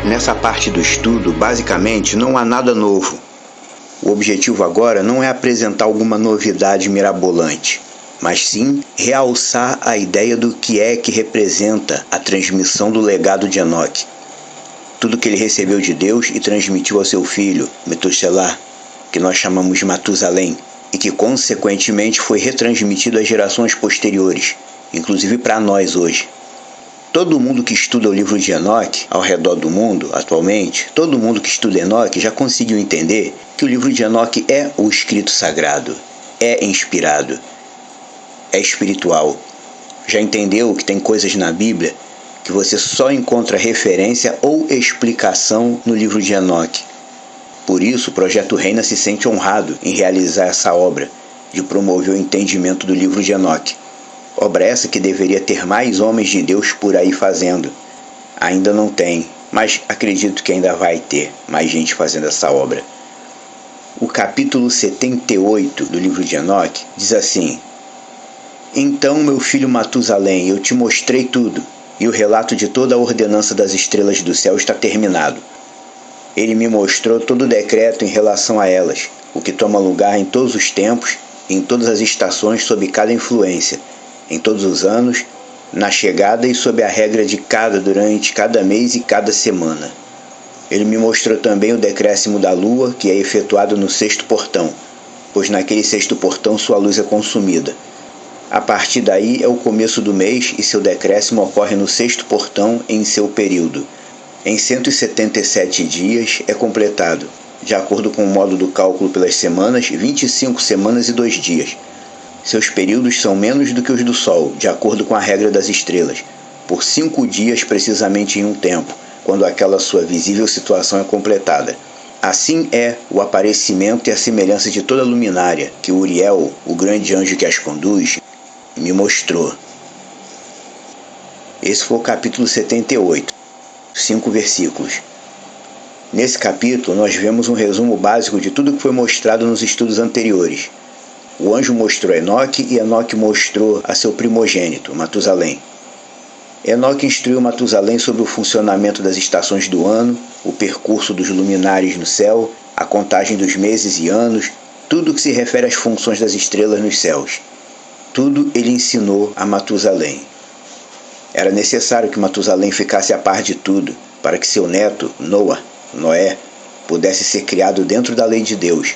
Nessa parte do estudo, basicamente, não há nada novo. O objetivo agora não é apresentar alguma novidade mirabolante, mas sim realçar a ideia do que é que representa a transmissão do legado de Enoque. Tudo que ele recebeu de Deus e transmitiu ao seu filho, Metusselá, que nós chamamos de Matusalém, e que consequentemente foi retransmitido às gerações posteriores, inclusive para nós hoje. Todo mundo que estuda o livro de Enoque ao redor do mundo, atualmente, todo mundo que estuda Enoque já conseguiu entender que o livro de Enoque é o escrito sagrado, é inspirado, é espiritual. Já entendeu que tem coisas na Bíblia que você só encontra referência ou explicação no livro de Enoque. Por isso, o Projeto Reina se sente honrado em realizar essa obra, de promover o entendimento do livro de Enoque. Obra essa que deveria ter mais homens de Deus por aí fazendo. Ainda não tem, mas acredito que ainda vai ter mais gente fazendo essa obra. O capítulo 78 do livro de Enoque diz assim: Então, meu filho Matusalém, eu te mostrei tudo, e o relato de toda a ordenança das estrelas do céu está terminado. Ele me mostrou todo o decreto em relação a elas, o que toma lugar em todos os tempos, em todas as estações, sob cada influência, em todos os anos, na chegada e sob a regra de durante cada mês e cada semana. Ele me mostrou também o decréscimo da lua, que é efetuado no sexto portão, pois naquele sexto portão sua luz é consumida. A partir daí é o começo do mês e seu decréscimo ocorre no sexto portão em seu período. Em 177 dias é completado, de acordo com o modo do cálculo pelas semanas, 25 semanas e 2 dias. Seus períodos são menos do que os do Sol, de acordo com a regra das estrelas, por 5 dias precisamente em um tempo, quando aquela sua visível situação é completada. Assim é o aparecimento e a semelhança de toda luminária que Uriel, o grande anjo que as conduz, me mostrou. Esse foi o capítulo 78, 5 versículos. Nesse capítulo nós vemos um resumo básico de tudo que foi mostrado nos estudos anteriores. O anjo mostrou a Enoque e Enoque mostrou a seu primogênito, Matusalém. Enoque instruiu Matusalém sobre o funcionamento das estações do ano, o percurso dos luminares no céu, a contagem dos meses e anos, tudo que se refere às funções das estrelas nos céus. Tudo ele ensinou a Matusalém. Era necessário que Matusalém ficasse a par de tudo, para que seu neto, Noé, pudesse ser criado dentro da lei de Deus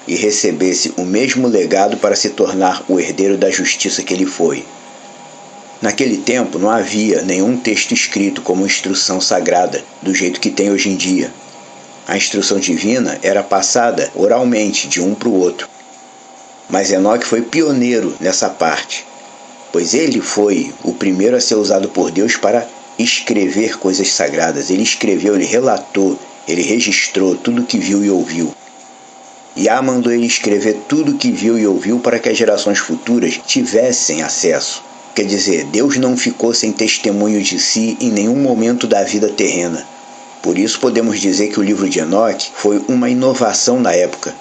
e recebesse o mesmo legado para se tornar o herdeiro da justiça que ele foi. Naquele tempo não havia nenhum texto escrito como instrução sagrada, do jeito que tem hoje em dia. A instrução divina era passada oralmente de um para o outro. Mas Enoque foi pioneiro nessa parte, pois ele foi o primeiro a ser usado por Deus para escrever coisas sagradas. Ele escreveu, ele relatou, ele registrou tudo que viu e ouviu. Yah mandou ele escrever tudo que viu e ouviu para que as gerações futuras tivessem acesso. Quer dizer, Deus não ficou sem testemunho de si em nenhum momento da vida terrena. Por isso podemos dizer que o livro de Enoque foi uma inovação na época.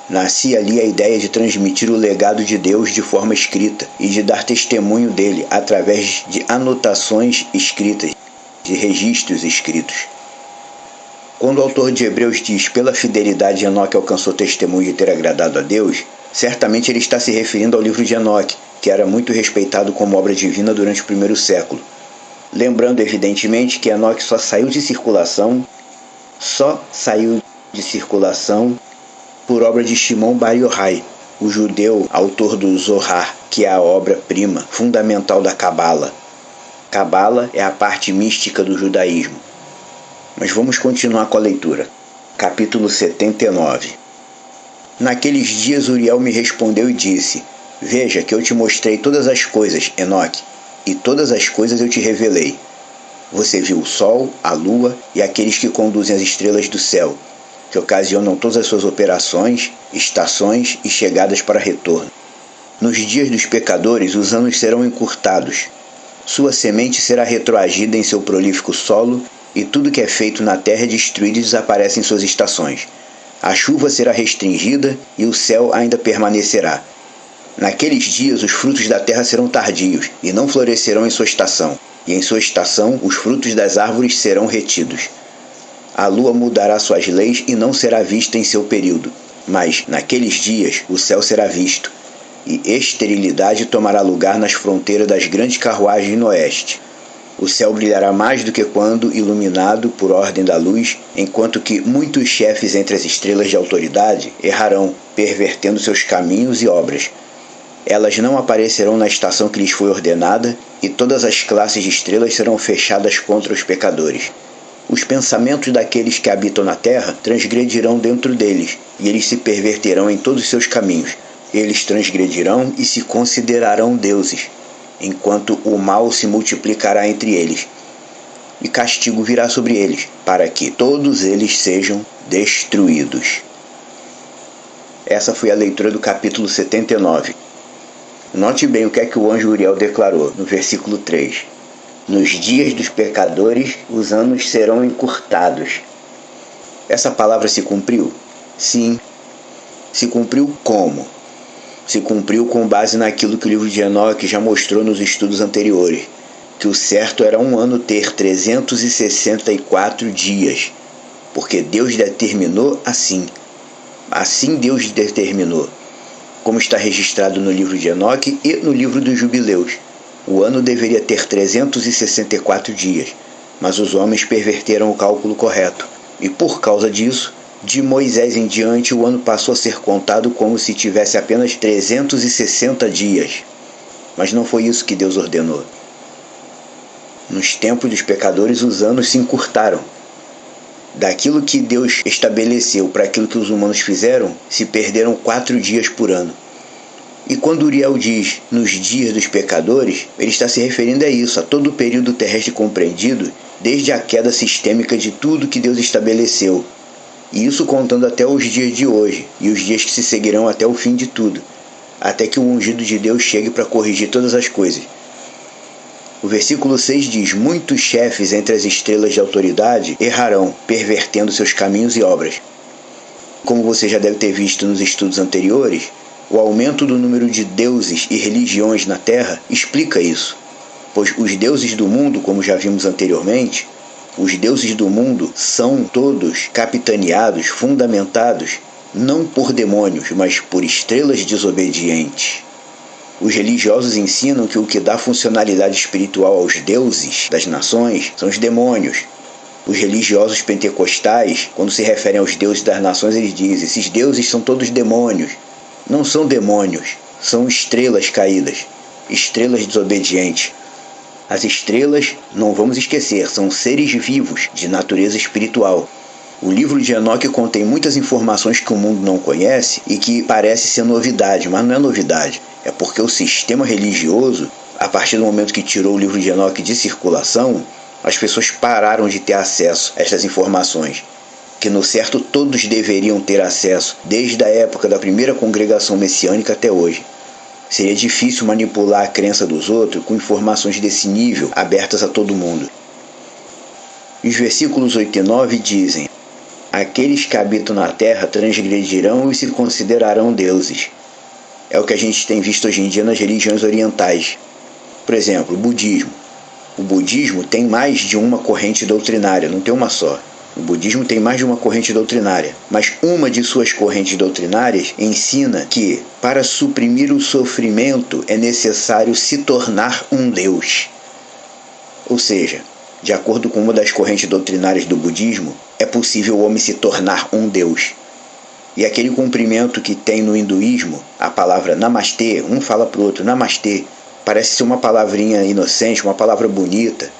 Nascia ali a ideia de transmitir o legado de Deus de forma escrita e de dar testemunho dele através de anotações escritas, de registros escritos. Quando o autor de Hebreus diz pela fidelidade Enoque alcançou testemunho de ter agradado a Deus, certamente ele está se referindo ao livro de Enoque, que era muito respeitado como obra divina durante o primeiro século. Lembrando evidentemente que Enoque só saiu de circulação por obra de Shimon Bar Yochai, o judeu autor do Zohar, que é a obra-prima fundamental da Cabala. Cabala é a parte mística do judaísmo. Mas vamos continuar com a leitura. Capítulo 79. Naqueles dias Uriel me respondeu e disse: Veja que eu te mostrei todas as coisas, Enoque, e todas as coisas eu te revelei. Você viu o sol, a lua e aqueles que conduzem as estrelas do céu, que ocasionam todas as suas operações, estações e chegadas para retorno. Nos dias dos pecadores os anos serão encurtados. Sua semente será retroagida em seu prolífico solo, e tudo que é feito na terra é destruído e desaparece em suas estações. A chuva será restringida e o céu ainda permanecerá. Naqueles dias os frutos da terra serão tardios e não florescerão em sua estação. e em sua estação os frutos das árvores serão retidos. A lua mudará suas leis e não será vista em seu período, mas naqueles dias o céu será visto, e esterilidade tomará lugar nas fronteiras das grandes carruagens no oeste. O céu brilhará mais do que quando iluminado por ordem da luz, enquanto que muitos chefes entre as estrelas de autoridade errarão, pervertendo seus caminhos e obras. Elas não aparecerão na estação que lhes foi ordenada, e todas as classes de estrelas serão fechadas contra os pecadores. Os pensamentos daqueles que habitam na terra transgredirão dentro deles, e eles se perverterão em todos os seus caminhos. Eles transgredirão e se considerarão deuses, enquanto o mal se multiplicará entre eles. E castigo virá sobre eles, para que todos eles sejam destruídos. Essa foi a leitura do capítulo 79. Note bem o que é que o anjo Uriel declarou no versículo 3. Nos dias dos pecadores, os anos serão encurtados. Essa palavra se cumpriu? Sim. Se cumpriu como? Se cumpriu com base naquilo que o livro de Enoque já mostrou nos estudos anteriores, que o certo era um ano ter 364 dias, porque Deus determinou assim. Assim Deus determinou, como está registrado no livro de Enoque e no livro dos Jubileus. O ano deveria ter 364 dias, mas os homens perverteram o cálculo correto, e por causa disso, de Moisés em diante, o ano passou a ser contado como se tivesse apenas 360 dias. Mas não foi isso que Deus ordenou. Nos tempos dos pecadores, os anos se encurtaram. Daquilo que Deus estabeleceu para aquilo que os humanos fizeram, se perderam 4 dias por ano. E quando Uriel diz nos dias dos pecadores, ele está se referindo a isso, a todo o período terrestre compreendido, desde a queda sistêmica de tudo que Deus estabeleceu. E isso contando até os dias de hoje, e os dias que se seguirão até o fim de tudo, até que o ungido de Deus chegue para corrigir todas as coisas. O versículo 6 diz: muitos chefes entre as estrelas de autoridade errarão, pervertendo seus caminhos e obras. Como você já deve ter visto nos estudos anteriores, o aumento do número de deuses e religiões na Terra explica isso, pois os deuses do mundo, como já vimos anteriormente, os deuses do mundo são todos capitaneados, fundamentados, não por demônios, mas por estrelas desobedientes. Os religiosos ensinam que o que dá funcionalidade espiritual aos deuses das nações são os demônios. Os religiosos pentecostais, quando se referem aos deuses das nações, eles dizem: esses deuses são todos demônios. Não são demônios, são estrelas caídas, estrelas desobedientes. As estrelas, não vamos esquecer, são seres vivos de natureza espiritual. O livro de Enoque contém muitas informações que o mundo não conhece e que parece ser novidade, mas não é novidade. É porque o sistema religioso, a partir do momento que tirou o livro de Enoque de circulação, as pessoas pararam de ter acesso a estas informações, que no certo todos deveriam ter acesso, desde a época da primeira congregação messiânica até hoje. Seria difícil manipular a crença dos outros com informações desse nível abertas a todo mundo. E os versículos 8 e 9 dizem: aqueles que habitam na terra transgredirão e se considerarão deuses. É o que a gente tem visto hoje em dia nas religiões orientais. Por exemplo, o budismo. O budismo tem mais de uma corrente doutrinária, não tem uma só. O budismo tem mais de uma corrente doutrinária, mas uma de suas correntes doutrinárias ensina que, para suprimir o sofrimento, é necessário se tornar um Deus. Ou seja, de acordo com uma das correntes doutrinárias do budismo, é possível o homem se tornar um Deus. E aquele cumprimento que tem no hinduísmo, a palavra namastê, um fala para o outro namastê, parece ser uma palavrinha inocente, uma palavra bonita.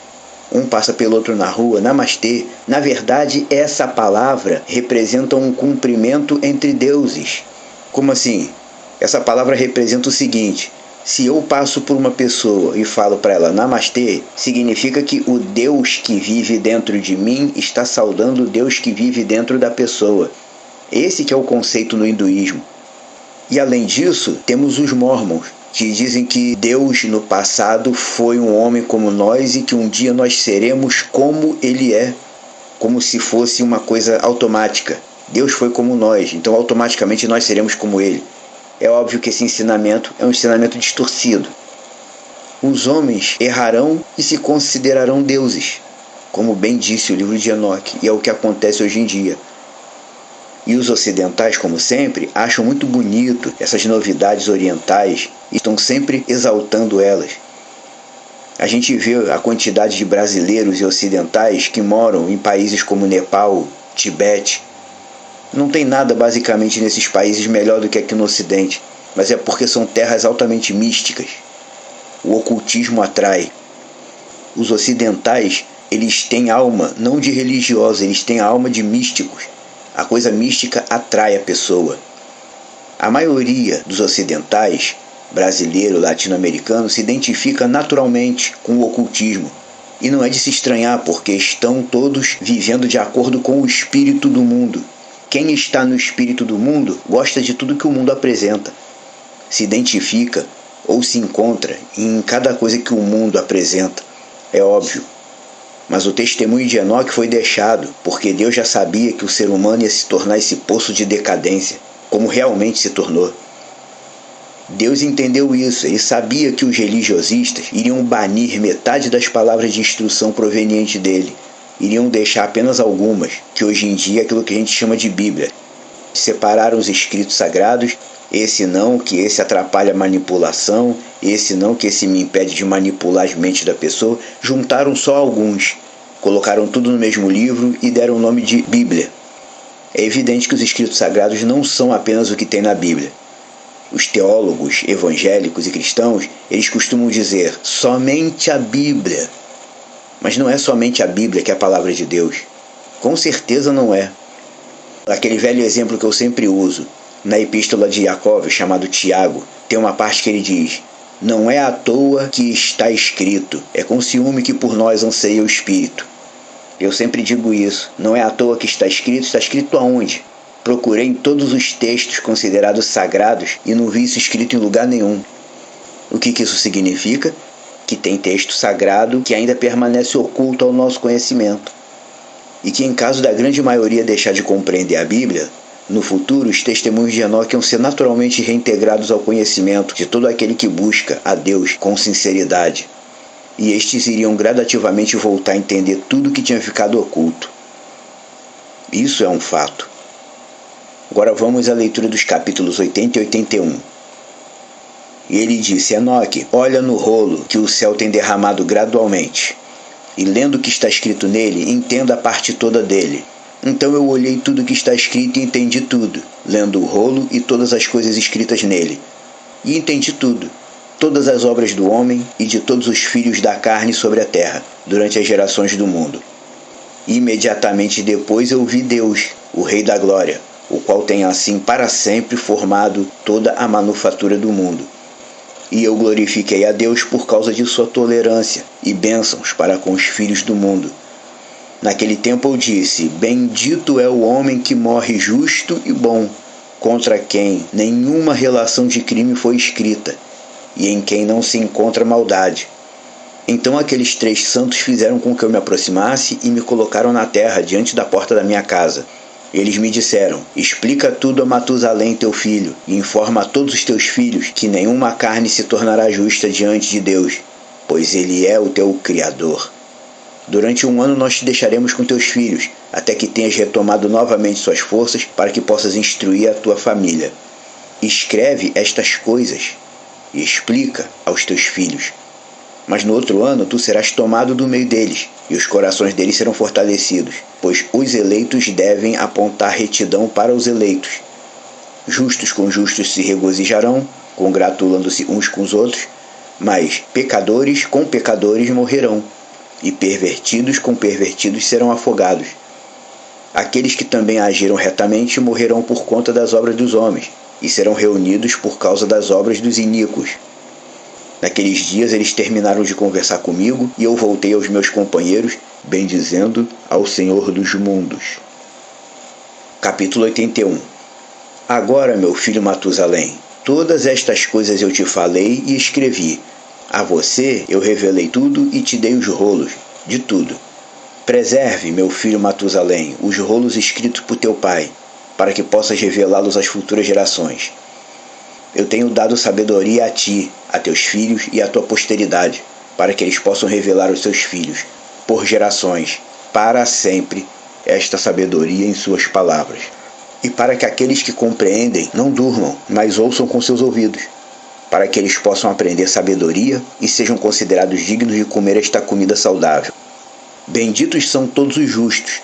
Um passa pelo outro na rua, namastê. Na verdade, essa palavra representa um cumprimento entre deuses. Como assim? Essa palavra representa o seguinte: se eu passo por uma pessoa e falo para ela namastê, significa que o Deus que vive dentro de mim está saudando o Deus que vive dentro da pessoa. Esse que é o conceito no hinduísmo. E além disso, temos os mormons, que dizem que Deus no passado foi um homem como nós e que um dia nós seremos como ele é, como se fosse uma coisa automática. Deus foi como nós, então automaticamente nós seremos como ele. É óbvio que esse ensinamento é um ensinamento distorcido. Os homens errarão e se considerarão deuses, como bem disse o livro de Enoque, e é o que acontece hoje em dia. E os ocidentais, como sempre, acham muito bonito essas novidades orientais e estão sempre exaltando elas. A gente vê a quantidade de brasileiros e ocidentais que moram em países como Nepal, Tibete. Não tem nada basicamente nesses países melhor do que aqui no Ocidente, mas é porque são terras altamente místicas. O ocultismo atrai. Os ocidentais, eles têm alma não de religiosos, eles têm a alma de místicos. A coisa mística atrai a pessoa. A maioria dos ocidentais, brasileiro, latino-americano, se identifica naturalmente com o ocultismo. E não é de se estranhar, porque estão todos vivendo de acordo com o espírito do mundo. Quem está no espírito do mundo gosta de tudo que o mundo apresenta. Se identifica ou se encontra em cada coisa que o mundo apresenta. É óbvio. Mas o testemunho de Enoque foi deixado, porque Deus já sabia que o ser humano ia se tornar esse poço de decadência, como realmente se tornou. Deus entendeu isso e sabia que os religiosistas iriam banir metade das palavras de instrução provenientes dele. Iriam deixar apenas algumas, que hoje em dia é aquilo que a gente chama de Bíblia. Separaram os escritos sagrados, esse não, que esse atrapalha a manipulação, esse não, que esse me impede de manipular as mentes da pessoa. Juntaram só alguns, colocaram tudo no mesmo livro e deram o nome de Bíblia. É evidente que os escritos sagrados não são apenas o que tem na Bíblia. Os teólogos evangélicos e cristãos, eles costumam dizer somente a Bíblia. Mas não é somente a Bíblia que é a palavra de Deus. Com certeza não é. Aquele velho exemplo que eu sempre uso, na epístola de Jacó, chamado Tiago, tem uma parte que ele diz: não é à toa que está escrito, é com ciúme que por nós anseia o Espírito. Eu sempre digo isso, não é à toa que está escrito aonde? Procurei em todos os textos considerados sagrados e não vi isso escrito em lugar nenhum. O que isso significa? Que tem texto sagrado que ainda permanece oculto ao nosso conhecimento. E que, em caso da grande maioria deixar de compreender a Bíblia, no futuro os testemunhos de Enoque iam ser naturalmente reintegrados ao conhecimento de todo aquele que busca a Deus com sinceridade. E estes iriam gradativamente voltar a entender tudo que tinha ficado oculto. Isso é um fato. Agora vamos à leitura dos capítulos 80 e 81. E ele disse: Enoque, olha no rolo que o céu tem derramado gradualmente, e lendo o que está escrito nele, entenda a parte toda dele. Então eu olhei tudo o que está escrito e entendi tudo, lendo o rolo e todas as coisas escritas nele. E entendi tudo, todas as obras do homem e de todos os filhos da carne sobre a terra, durante as gerações do mundo. E imediatamente depois eu vi Deus, o Rei da Glória, o qual tem assim para sempre formado toda a manufatura do mundo. E eu glorifiquei a Deus por causa de sua tolerância e bênçãos para com os filhos do mundo. Naquele tempo eu disse: bendito é o homem que morre justo e bom, contra quem nenhuma relação de crime foi escrita, e em quem não se encontra maldade. Então aqueles 3 santos fizeram com que eu me aproximasse e me colocaram na terra diante da porta da minha casa. Eles me disseram: explica tudo a Matusalém teu filho, e informa a todos os teus filhos que nenhuma carne se tornará justa diante de Deus, pois ele é o teu Criador. Durante 1 ano nós te deixaremos com teus filhos, até que tenhas retomado novamente suas forças para que possas instruir a tua família. Escreve estas coisas e explica aos teus filhos. Mas no outro ano tu serás tomado do meio deles, e os corações deles serão fortalecidos, pois os eleitos devem apontar retidão para os eleitos. Justos com justos se regozijarão, congratulando-se uns com os outros, mas pecadores com pecadores morrerão, e pervertidos com pervertidos serão afogados. Aqueles que também agiram retamente morrerão por conta das obras dos homens, e serão reunidos por causa das obras dos iníquos. Naqueles dias eles terminaram de conversar comigo, e eu voltei aos meus companheiros, bendizendo ao Senhor dos mundos. Capítulo 81. Agora, meu filho Matusalém, todas estas coisas eu te falei e escrevi. A você eu revelei tudo e te dei os rolos, de tudo. Preserve, meu filho Matusalém, os rolos escritos por teu pai, para que possas revelá-los às futuras gerações. Eu tenho dado sabedoria a ti, a teus filhos e à tua posteridade, para que eles possam revelar aos seus filhos, por gerações, para sempre, esta sabedoria em suas palavras. E para que aqueles que compreendem não durmam, mas ouçam com seus ouvidos, para que eles possam aprender sabedoria e sejam considerados dignos de comer esta comida saudável. Benditos são todos os justos,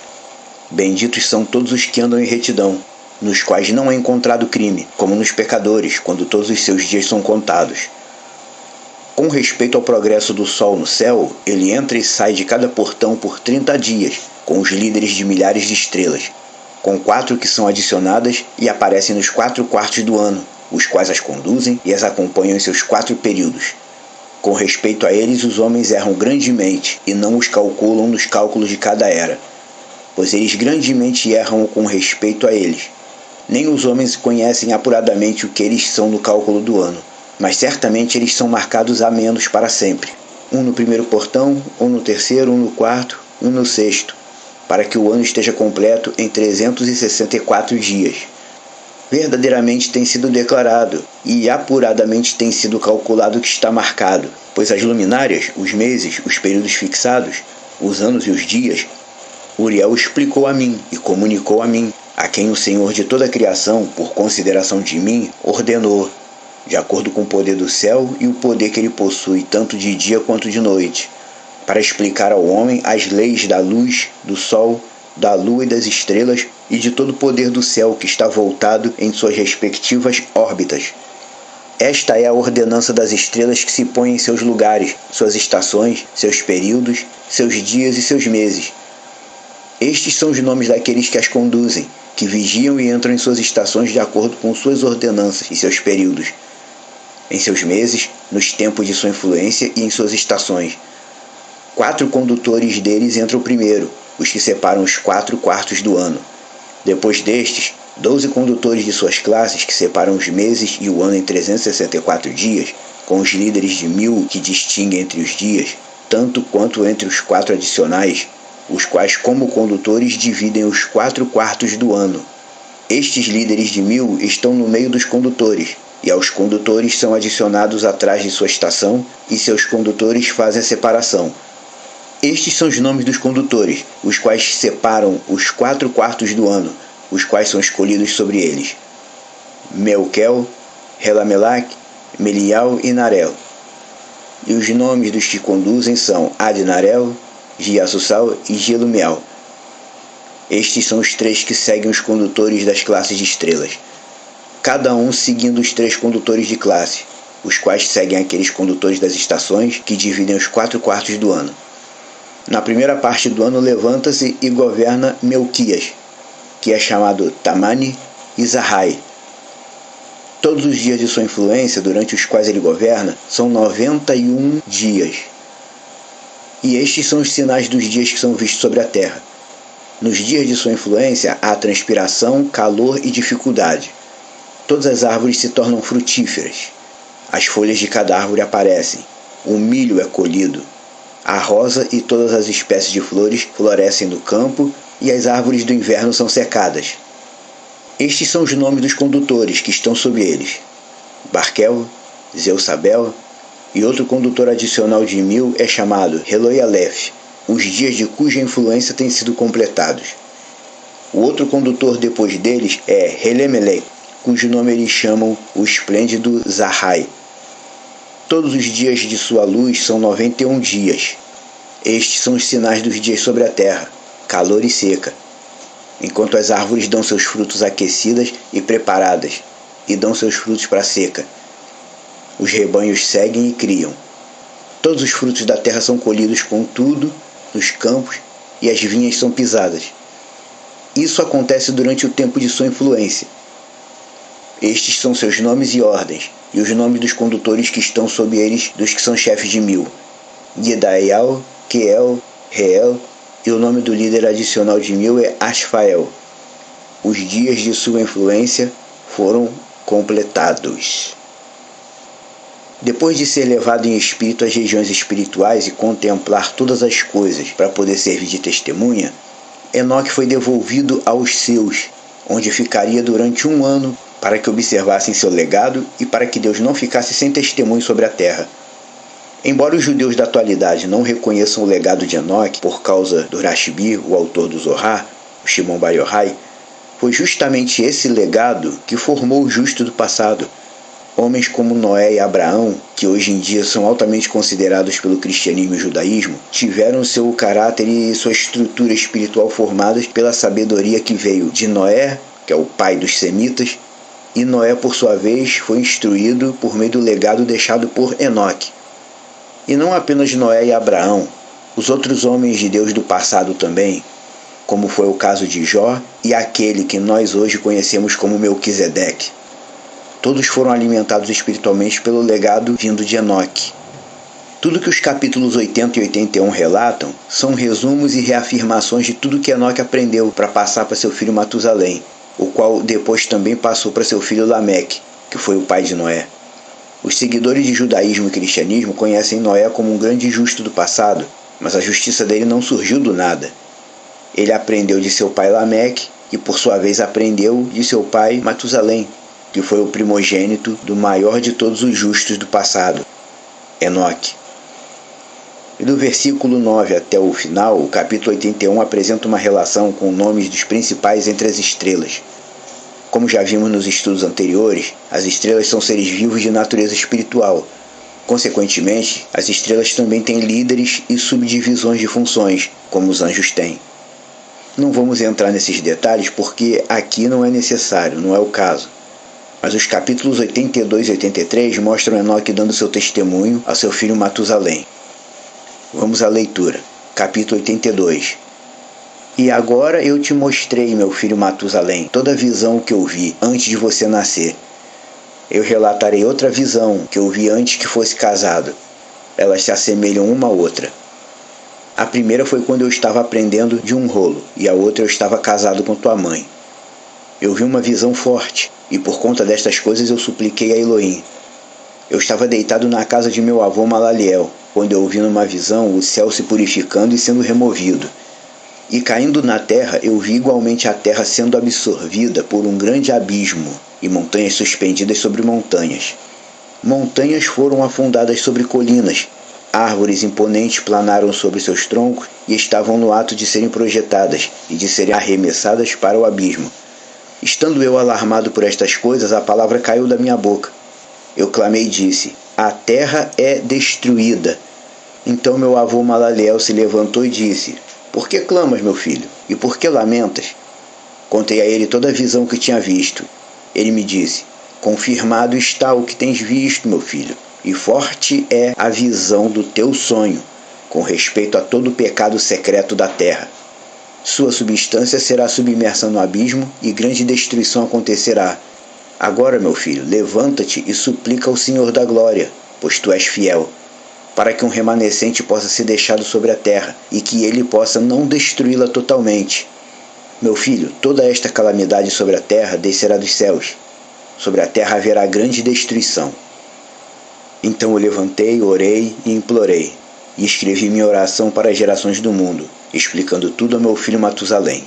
benditos são todos os que andam em retidão, nos quais não é encontrado crime, como nos pecadores, quando todos os seus dias são contados. Com respeito ao progresso do sol no céu, ele entra e sai de cada portão por 30 dias, com os líderes de milhares de estrelas, com 4 que são adicionadas e aparecem nos 4 quartos do ano, os quais as conduzem e as acompanham em seus 4 períodos. Com respeito a eles, os homens erram grandemente e não os calculam nos cálculos de cada era, pois eles grandemente erram com respeito a eles. Nem os homens conhecem apuradamente o que eles são no cálculo do ano, mas certamente eles são marcados a menos para sempre. Um no primeiro portão, um no terceiro, um no quarto, um no sexto, para que o ano esteja completo em 364 dias. Verdadeiramente tem sido declarado e apuradamente tem sido calculado que está marcado, pois as luminárias, os meses, os períodos fixados, os anos e os dias, Uriel explicou a mim e comunicou a mim, a quem o Senhor de toda a criação, por consideração de mim, ordenou, de acordo com o poder do céu e o poder que ele possui tanto de dia quanto de noite, para explicar ao homem as leis da luz, do sol, da lua e das estrelas e de todo o poder do céu que está voltado em suas respectivas órbitas. Esta é a ordenança das estrelas que se põem em seus lugares, suas estações, seus períodos, seus dias e seus meses. Estes são os nomes daqueles que as conduzem, que vigiam e entram em suas estações de acordo com suas ordenanças e seus períodos, em seus meses, nos tempos de sua influência e em suas estações. 4 condutores deles entram primeiro, os que separam os 4 quartos do ano. Depois destes, 12 condutores de suas classes que separam os meses e o ano em 364 dias, com os líderes de 1000 que distinguem entre os dias, tanto quanto entre os 4 adicionais, os quais como condutores dividem os 4 quartos do ano. Estes líderes de 1000 estão no meio dos condutores, e aos condutores são adicionados atrás de sua estação, e seus condutores fazem a separação. Estes são os nomes dos condutores, os quais separam os 4 quartos do ano, os quais são escolhidos sobre eles: Melquel, Relamelac, Melial e Narel. E os nomes dos que conduzem são Adnarel, Giassussal e Gelumiel. Estes são os 3 que seguem os condutores das classes de estrelas, cada um seguindo os 3 condutores de classe, os quais seguem aqueles condutores das estações que dividem os 4 quartos do ano. Na primeira parte do ano levanta-se e governa Melquias, que é chamado Tamani e Zahai. Todos os dias de sua influência, durante os quais ele governa, são 91 dias. E estes são os sinais dos dias que são vistos sobre a terra. Nos dias de sua influência há transpiração, calor e dificuldade. Todas as árvores se tornam frutíferas. As folhas de cada árvore aparecem. O milho é colhido. A rosa e todas as espécies de flores florescem no campo e as árvores do inverno são secadas. Estes são os nomes dos condutores que estão sob eles: Barquel, Zeusabel, e outro condutor adicional de 1000 é chamado Heloialef, os dias de cuja influência têm sido completados. O outro condutor depois deles é Helemelec, cujo nome eles chamam o esplêndido Zahai. Todos os dias de sua luz são 91 dias. Estes são os sinais dos dias sobre a terra, calor e seca, enquanto as árvores dão seus frutos aquecidas e preparadas, e dão seus frutos para a seca. Os rebanhos seguem e criam. Todos os frutos da terra são colhidos, contudo, nos campos, e as vinhas são pisadas. Isso acontece durante o tempo de sua influência. Estes são seus nomes e ordens, e os nomes dos condutores que estão sob eles, dos que são chefes de 1000: Gedaial, Queel, Reel, e o nome do líder adicional de 1000 é Asfael. Os dias de sua influência foram completados. Depois de ser levado em espírito às regiões espirituais e contemplar todas as coisas para poder servir de testemunha, Enoque foi devolvido aos seus, onde ficaria durante 1 ano para que observassem seu legado e para que Deus não ficasse sem testemunho sobre a terra. Embora os judeus da atualidade não reconheçam o legado de Enoque por causa do Rashbi, o autor do Zohar, o Shimon Bar Yochai, foi justamente esse legado que formou o justo do passado. Homens como Noé e Abraão, que hoje em dia são altamente considerados pelo cristianismo e judaísmo, tiveram seu caráter e sua estrutura espiritual formadas pela sabedoria que veio de Noé, que é o pai dos semitas, e Noé, por sua vez, foi instruído por meio do legado deixado por Enoque. E não apenas Noé e Abraão, os outros homens de Deus do passado também, como foi o caso de Jó e aquele que nós hoje conhecemos como Melquisedeque. Todos foram alimentados espiritualmente pelo legado vindo de Enoque. Tudo que os capítulos 80 e 81 relatam são resumos e reafirmações de tudo que Enoque aprendeu para passar para seu filho Matusalém, o qual depois também passou para seu filho Lameque, que foi o pai de Noé. Os seguidores de judaísmo e cristianismo conhecem Noé como um grande justo do passado, mas a justiça dele não surgiu do nada. Ele aprendeu de seu pai Lameque e por sua vez aprendeu de seu pai Matusalém, que foi o primogênito do maior de todos os justos do passado, Enoque. E do versículo 9 até o final, o capítulo 81 apresenta uma relação com nomes dos principais entre as estrelas. Como já vimos nos estudos anteriores, as estrelas são seres vivos de natureza espiritual. Consequentemente, as estrelas também têm líderes e subdivisões de funções, como os anjos têm. Não vamos entrar nesses detalhes porque aqui não é necessário, não é o caso. Mas os capítulos 82 e 83 mostram Enoque dando seu testemunho a seu filho Matusalém. Vamos à leitura. Capítulo 82. E agora eu te mostrei, meu filho Matusalém, toda a visão que eu vi antes de você nascer. Eu relatarei outra visão que eu vi antes que fosse casado. Elas se assemelham uma à outra. A primeira foi quando eu estava aprendendo de um rolo, e a outra eu estava casado com tua mãe. Eu vi uma visão forte, e por conta destas coisas eu supliquei a Elohim. Eu estava deitado na casa de meu avô Malaliel, quando eu vi numa visão o céu se purificando e sendo removido. E caindo na terra, eu vi igualmente a terra sendo absorvida por um grande abismo, e montanhas suspendidas sobre montanhas. Montanhas foram afundadas sobre colinas, árvores imponentes planaram sobre seus troncos e estavam no ato de serem projetadas e de serem arremessadas para o abismo. Estando eu alarmado por estas coisas, a palavra caiu da minha boca. Eu clamei e disse: a terra é destruída. Então meu avô Malaliel se levantou e disse: por que clamas, meu filho? E por que lamentas? Contei a ele toda a visão que tinha visto. Ele me disse: confirmado está o que tens visto, meu filho, e forte é a visão do teu sonho, com respeito a todo o pecado secreto da terra. Sua substância será submersa no abismo e grande destruição acontecerá. Agora, meu filho, levanta-te e suplica ao Senhor da glória, pois tu és fiel, para que um remanescente possa ser deixado sobre a terra e que ele possa não destruí-la totalmente. Meu filho, toda esta calamidade sobre a terra descerá dos céus. Sobre a terra haverá grande destruição. Então eu levantei, orei e implorei, e escrevi minha oração para as gerações do mundo, explicando tudo ao meu filho Matusalém.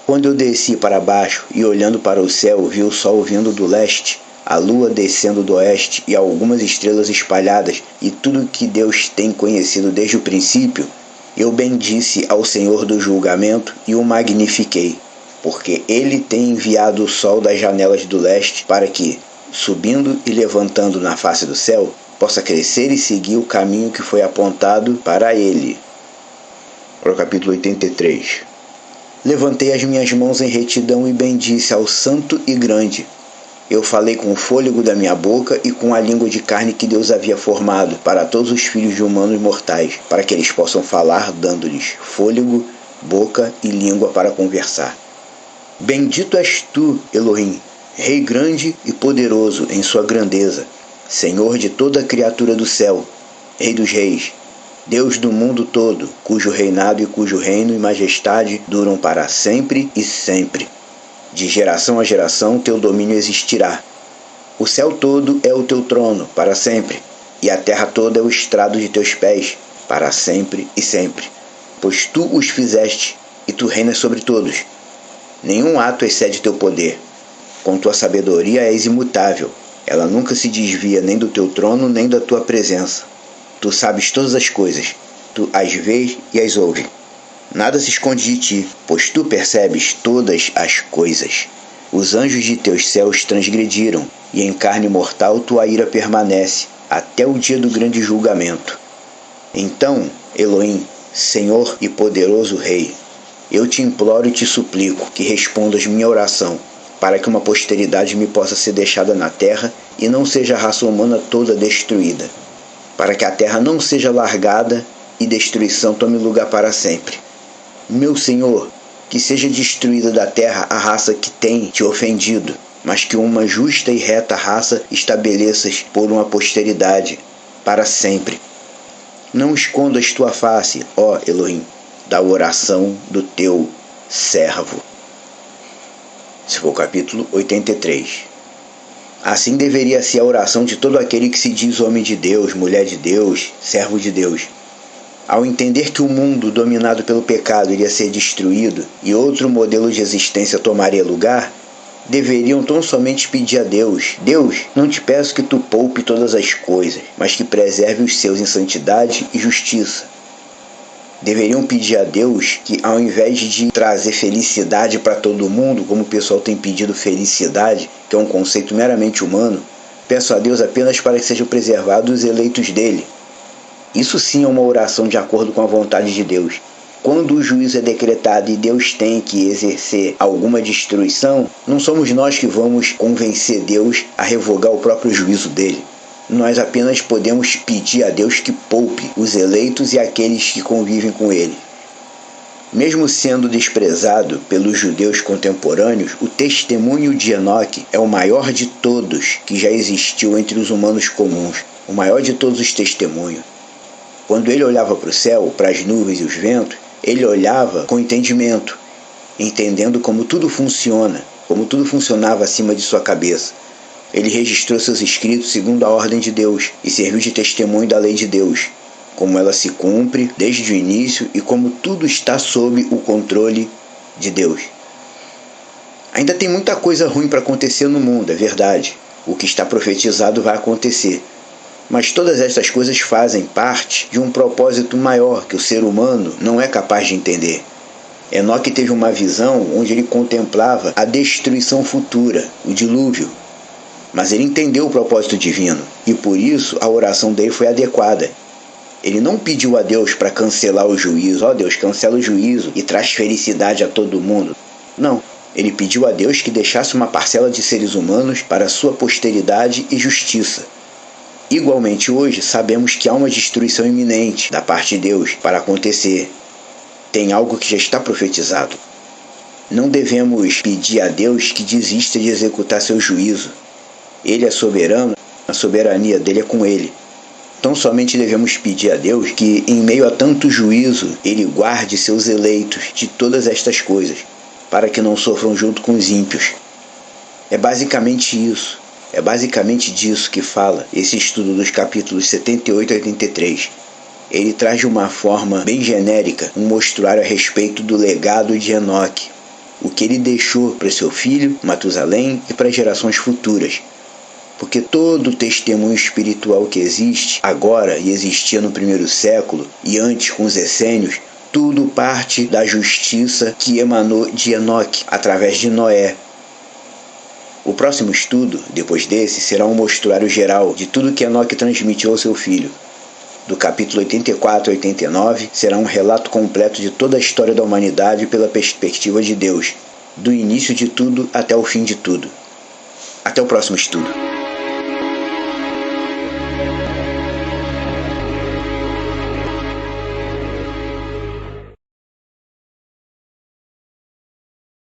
Quando eu desci para baixo e olhando para o céu vi o sol vindo do leste, a lua descendo do oeste e algumas estrelas espalhadas e tudo que Deus tem conhecido desde o princípio, eu bendisse ao Senhor do julgamento e o magnifiquei, porque Ele tem enviado o sol das janelas do leste para que, subindo e levantando na face do céu, possa crescer e seguir o caminho que foi apontado para Ele. Para o capítulo 83. Levantei as minhas mãos em retidão e bendisse ao Santo e Grande. Eu falei com o fôlego da minha boca e com a língua de carne que Deus havia formado para todos os filhos de humanos mortais, para que eles possam falar, dando-lhes fôlego, boca e língua para conversar. Bendito és tu, Elohim, Rei grande e poderoso em sua grandeza, Senhor de toda a criatura do céu, Rei dos reis, Deus do mundo todo, cujo reinado e cujo reino e majestade duram para sempre e sempre. De geração a geração teu domínio existirá. O céu todo é o teu trono, para sempre, e a terra toda é o estrado de teus pés, para sempre e sempre. Pois tu os fizeste, e tu reinas sobre todos. Nenhum ato excede teu poder. com tua sabedoria és imutável. Ela nunca se desvia nem do teu trono, nem da tua presença. Tu sabes todas as coisas. Tu as vês e as ouves. Nada se esconde de ti, pois tu percebes todas as coisas. Os anjos de teus céus transgrediram, e em carne mortal tua ira permanece, até o dia do grande julgamento. Então, Elohim, Senhor e poderoso Rei, eu te imploro e te suplico que respondas minha oração, para que uma posteridade me possa ser deixada na terra e não seja a raça humana toda destruída, para que a terra não seja largada e destruição tome lugar para sempre. Meu Senhor, que seja destruída da terra a raça que tem te ofendido, mas que uma justa e reta raça estabeleças por uma posteridade, para sempre. Não escondas tua face, ó Elohim, da oração do teu servo. Esse foi o capítulo 83. Assim deveria ser a oração de todo aquele que se diz homem de Deus, mulher de Deus, servo de Deus. Ao entender que o mundo dominado pelo pecado iria ser destruído e outro modelo de existência tomaria lugar, deveriam tão somente pedir a Deus: Deus, não te peço que tu poupe todas as coisas, mas que preserve os seus em santidade e justiça. Deveriam pedir a Deus que, ao invés de trazer felicidade para todo mundo, como o pessoal tem pedido felicidade, que é um conceito meramente humano, peço a Deus apenas para que sejam preservados os eleitos dele. Isso sim é uma oração de acordo com a vontade de Deus. Quando o juízo é decretado e Deus tem que exercer alguma destruição, não somos nós que vamos convencer Deus a revogar o próprio juízo dele. Nós apenas podemos pedir a Deus que poupe os eleitos e aqueles que convivem com ele. Mesmo sendo desprezado pelos judeus contemporâneos, o testemunho de Enoque é o maior de todos que já existiu entre os humanos comuns, o maior de todos os testemunhos. Quando ele olhava para o céu, para as nuvens e os ventos, ele olhava com entendimento, entendendo como tudo funciona, como tudo funcionava acima de sua cabeça. Ele registrou seus escritos segundo a ordem de Deus e serviu de testemunho da lei de Deus, como ela se cumpre desde o início e como tudo está sob o controle de Deus. Ainda tem muita coisa ruim para acontecer no mundo, é verdade. O que está profetizado vai acontecer. Mas todas estas coisas fazem parte de um propósito maior que o ser humano não é capaz de entender. Enoque teve uma visão onde ele contemplava a destruição futura, o dilúvio. Mas ele entendeu o propósito divino e por isso a oração dele foi adequada. Ele não pediu a Deus para cancelar o juízo. Ó Deus, cancela o juízo e traz felicidade a todo mundo. Não, ele pediu a Deus que deixasse uma parcela de seres humanos para sua posteridade e justiça. Igualmente hoje sabemos que há uma destruição iminente da parte de Deus para acontecer. Tem algo que já está profetizado. Não devemos pedir a Deus que desista de executar seu juízo. Ele é soberano, a soberania dele é com ele. Tão somente devemos pedir a Deus que, em meio a tanto juízo, ele guarde seus eleitos de todas estas coisas, para que não sofram junto com os ímpios. É basicamente isso. É basicamente disso que fala esse estudo dos capítulos 78 e 83. Ele traz de uma forma bem genérica um mostruário a respeito do legado de Enoque, o que ele deixou para seu filho, Matusalém, e para as gerações futuras. Porque todo o testemunho espiritual que existe agora e existia no primeiro século e antes com os essênios, tudo parte da justiça que emanou de Enoque através de Noé. O próximo estudo, depois desse, será um mostruário geral de tudo que Enoque transmitiu ao seu filho. Do capítulo 84 a 89, será um relato completo de toda a história da humanidade pela perspectiva de Deus, do início de tudo até o fim de tudo. Até o próximo estudo.